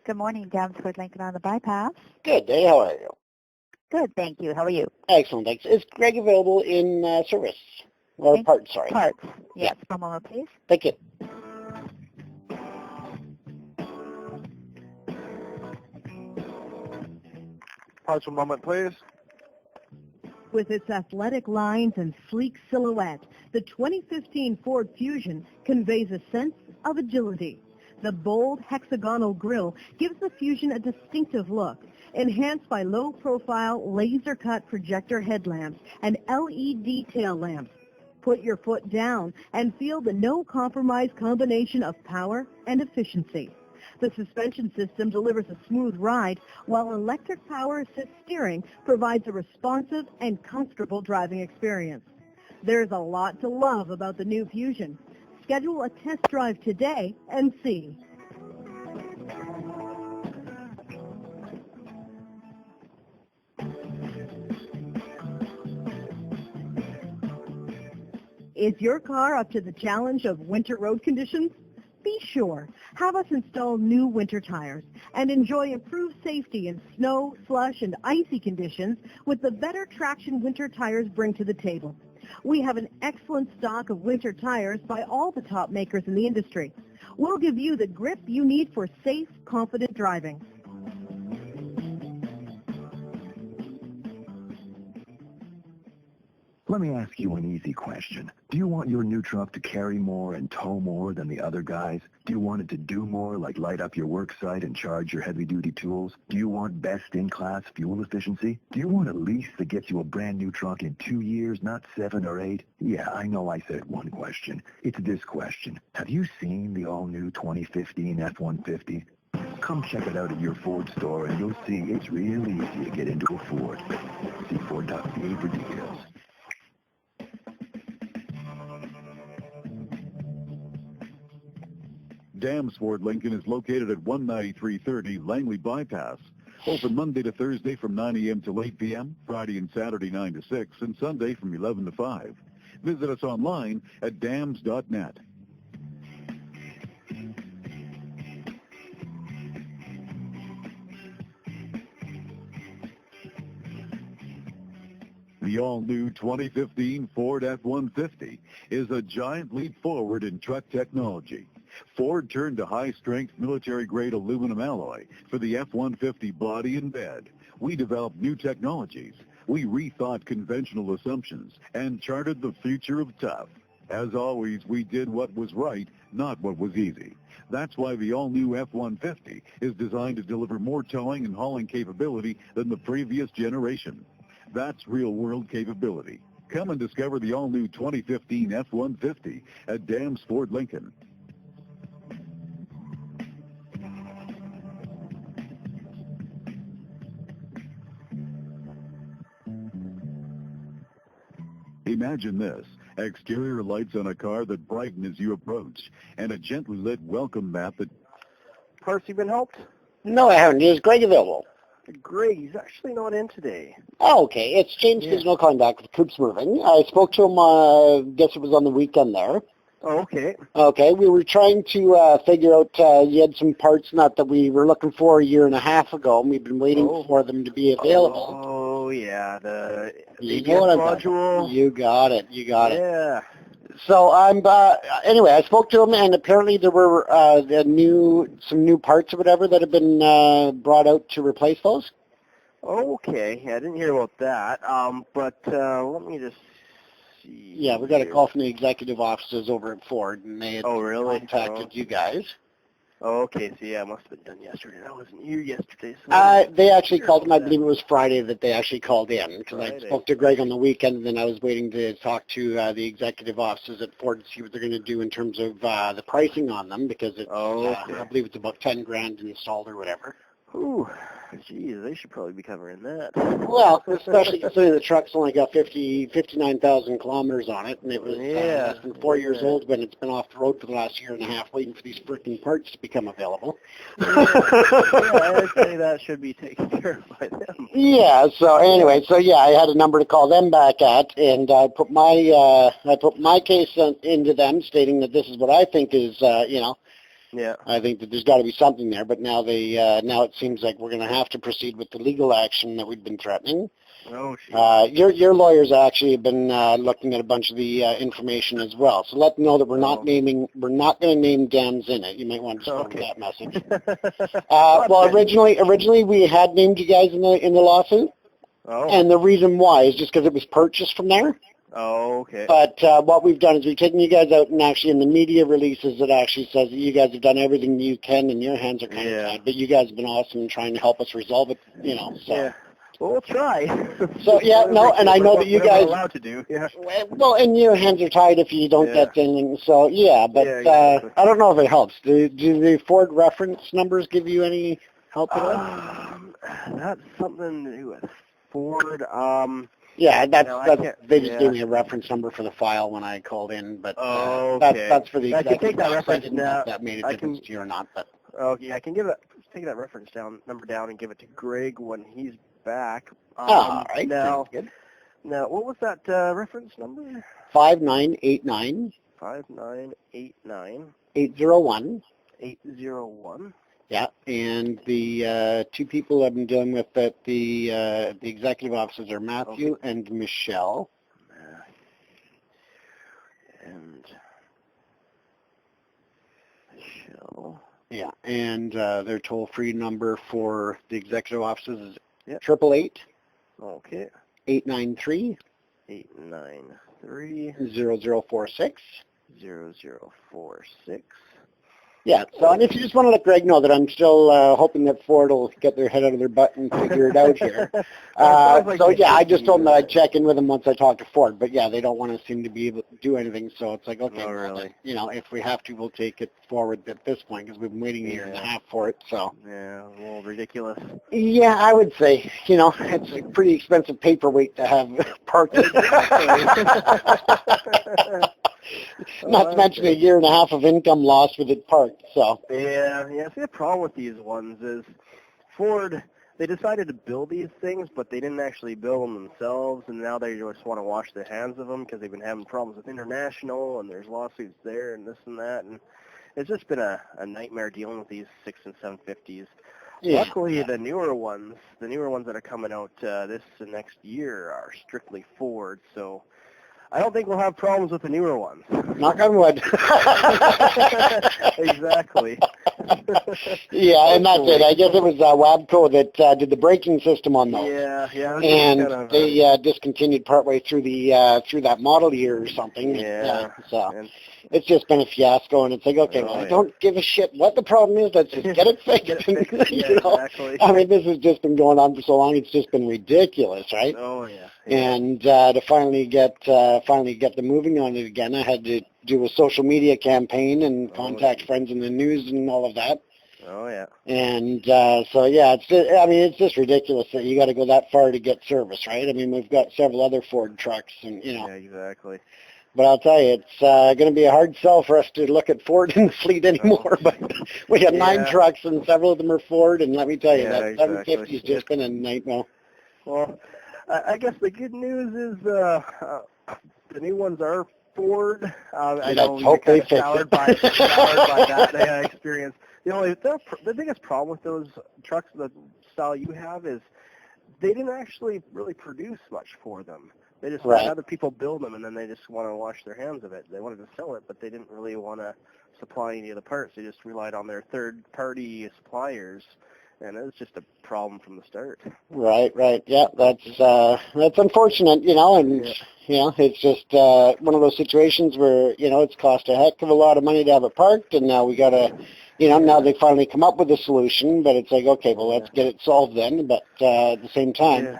Good morning, Davenport Lincoln on the bypass. Good day. How are you? Good, thank you. How are you? Excellent, thanks. Is Greg available in service? Or parts, sorry. Parts. Yes, one moment, please. Thank you. Parts, one moment, please. With its athletic lines and sleek silhouette, the 2015 Ford Fusion conveys a sense of agility. The bold hexagonal grille gives the Fusion a distinctive look, enhanced by low-profile laser-cut projector headlamps and LED tail lamps. Put your foot down and feel the no-compromise combination of power and efficiency. The suspension system delivers a smooth ride, while electric power assist steering provides a responsive and comfortable driving experience. There's a lot to love about the new Fusion. Schedule a test drive today and see. Is your car up to the challenge of winter road conditions? Be sure, have us install new winter tires and enjoy improved safety in snow, slush, and icy conditions with the better traction winter tires bring to the table. We have an excellent stock of winter tires by all the top makers in the industry. We'll give you the grip you need for safe, confident driving. Let me ask you an easy question. Do you want your new truck to carry more and tow more than the other guys? Do you want it to do more, like light up your work site and charge your heavy-duty tools? Do you want best-in-class fuel efficiency? Do you want a lease that gets you a brand-new truck in 2 years, not 7 or 8? Yeah, I know I said one question. It's this question. Have you seen the all-new 2015 F-150? Come check it out at your Ford store, and you'll see it's real easy to get into a Ford. See Ford.ca for details. Dams Ford Lincoln is located at 19330 Langley Bypass. Open Monday to Thursday from 9 a.m. till 8 p.m., Friday and Saturday 9 to 6, and Sunday from 11 to 5. Visit us online at dams.net. The all-new 2015 Ford F-150 is a giant leap forward in truck technology. Ford turned to high-strength military-grade aluminum alloy for the F-150 body and bed. We developed new technologies. We rethought conventional assumptions and charted the future of tough. As always, we did what was right, not what was easy. That's why the all-new F-150 is designed to deliver more towing and hauling capability than the previous generation. That's real-world capability. Come and discover the all-new 2015 F-150 at Dams Ford Lincoln. Imagine this, exterior lights on a car that brighten as you approach, and a gently lit welcome mat that... Parts, you been helped? No, I haven't. Is Greg available? Greg, he's actually not in today. Oh, okay. It's James Gizmo calling back with Coops Moving. I spoke to him, guess it was on the weekend there. Oh, okay. Okay, we were trying to figure out, you had some parts not that we were looking for a year and a half ago, and we've been waiting for them to be available. Oh, yeah, the You ABS know what I'm module. You got it. Yeah. So anyway, I spoke to him, and apparently there were some new parts or whatever that have been brought out to replace those. Okay, I didn't hear about that. But let me just see. Yeah, we got a call from the executive offices over at Ford, and they had contacted you guys. Oh, okay, so yeah, it must have been done yesterday. I wasn't here yesterday. So they actually called him. I believe it was Friday that they actually called in, because I spoke to Greg on the weekend, and then I was waiting to talk to the executive officers at Ford to see what they're going to do in terms of the pricing on them, because it's, I believe it's about $10,000 installed or whatever. Ooh, geez, they should probably be covering that. Well, especially considering the truck's only got 59,000 kilometers on it, and it was less than 4 years old when it's been off the road for the last year and a half waiting for these freaking parts to become available. I'd say that should be taken care of by them. Yeah, so anyway, I had a number to call them back at, and I put my case into them stating that this is what I think is, Yeah. I think that there's got to be something there, but now now it seems like we're going to have to proceed with the legal action that we've been threatening. Oh, shit. Your lawyers actually have been looking at a bunch of the information as well. So let them know that we're not going to name dams in it. You might want to start with that message. Well, originally we had named you guys in the lawsuit, and the reason why is just because it was purchased from there. Oh, okay. But what we've done is we've taken you guys out, and actually in the media releases it actually says that you guys have done everything you can, and your hands are kind of tied. But you guys have been awesome in trying to help us resolve it. So. Yeah. Well, we'll try. So and I know that you guys allowed to do. Yeah. Well, and your hands are tied if you don't get anything. So but exactly. I don't know if it helps. Do the Ford reference numbers give you any help at all? That's something to do with Ford. Yeah, they just yeah. gave me a reference number for the file when I called in, but okay. that's for the I can take that reference now. That made a difference to you or not, but I can take that reference number down and give it to Greg when he's back. All right. Now, good. Now, what was that reference number? 5989. 5989. 801. 801. Yeah, and the two people I've been dealing with at the executive offices are Matthew and Michelle. And Michelle. Yeah, and their toll-free number for the executive offices is 888. Okay. 893. 893. 0046. 0046. Yeah, so and if you just want to let Greg know that I'm still hoping that Ford will get their head out of their butt and figure it out here. I just told them that I'd check in with them once I talk to Ford. But yeah, they don't want to seem to be able to do anything. So it's like, okay, really. If we have to, we'll take it forward at this point because we've been waiting a year and a half for it. So yeah, a little ridiculous. Yeah, I would say, it's a pretty expensive paperweight to have parked. Not to mention a year and a half of income loss with it parked. So yeah. See, the problem with these ones is Ford. They decided to build these things, but they didn't actually build them themselves, and now they just want to wash their hands of them because they've been having problems with International, and there's lawsuits there, and this and that, and it's just been a nightmare dealing with these 6 and 750s. Yeah. Luckily, the newer ones that are coming out this and next year are strictly Ford, so I don't think we'll have problems with the newer ones. Knock on wood. Exactly. Yeah, and that's it. I guess it was Wabco that did the braking system on those. Yeah. And they discontinued partway through that model year or something. Yeah. So it's just been a fiasco, and it's like, okay, I don't give a shit what the problem is. Let's just get it fixed. Exactly. I mean, this has just been going on for so long. It's just been ridiculous, right? Oh yeah. And to finally get them moving on it again, I had to do a social media campaign and contact friends in the news and all of that. Oh yeah. And it's just ridiculous that you got to go that far to get service, right? I mean, we've got several other Ford trucks, and Yeah, exactly. But I'll tell you, it's going to be a hard sell for us to look at Ford in the fleet anymore. But we got 9 trucks, and several of them are Ford. And let me tell you, that 750 has just been a nightmare. Well, I guess the good news is the new ones are Ford. I know we got kind of soured by that experience. The biggest problem with those trucks, the style you have, is they didn't actually really produce much for them. They just let other people build them, and then they just want to wash their hands of it. They wanted to sell it, but they didn't really want to supply any of the parts. They just relied on their third-party suppliers, and it was just a problem from the start. Right. Yeah, that's unfortunate, and it's just one of those situations where it's cost a heck of a lot of money to have it parked, and now we got to. Now they finally come up with a solution, but it's like, okay, well, let's get it solved then. But at the same time,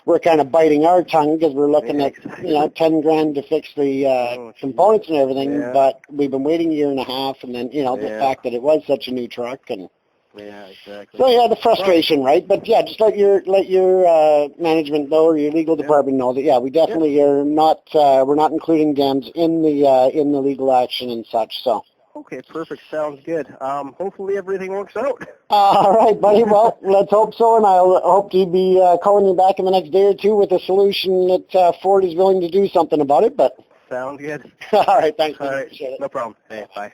we're kind of biting our tongue because we're looking at, $10,000 to fix the components and everything. Yeah. But we've been waiting a year and a half, and then, the fact that it was such a new truck. And yeah, exactly. So, the frustration, right? But, just let your management know or your legal department know that, we definitely are not, we're not including dams in the legal action and such, so. Okay, perfect. Sounds good. Hopefully everything works out. All right, buddy. Well, let's hope so, and I'll hope to be calling you back in the next day or two with a solution that Ford is willing to do something about it. But sounds good. All right, thanks. All right, Appreciate it. No problem. Hey, bye.